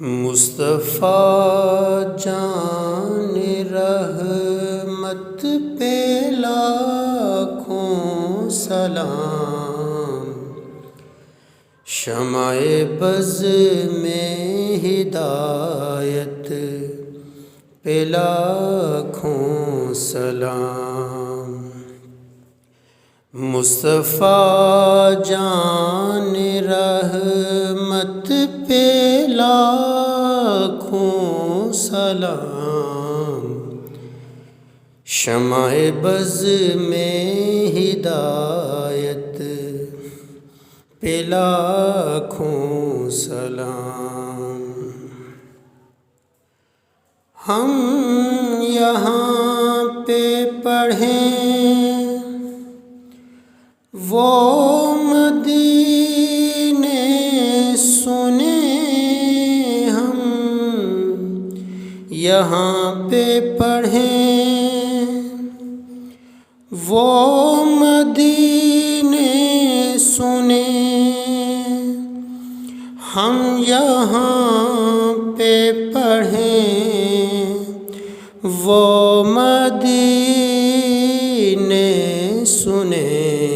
مصطفیٰ جان رحمت پہ لاکھوں سلام، شمع بز میں ہدایت پہ لاکھوں سلام۔ مصطفیٰ جان رحمت پہ لاکھوں سلام، شمع بز میں ہدایت پہ لاکھوں سلام۔ ہم یہاں پہ پڑھیں وہ مدینے سنیں، ہم یہاں پہ پڑھیں وہ مدینے سنیں، ہم یہاں پہ پڑھیں وہ مدینے سنیں۔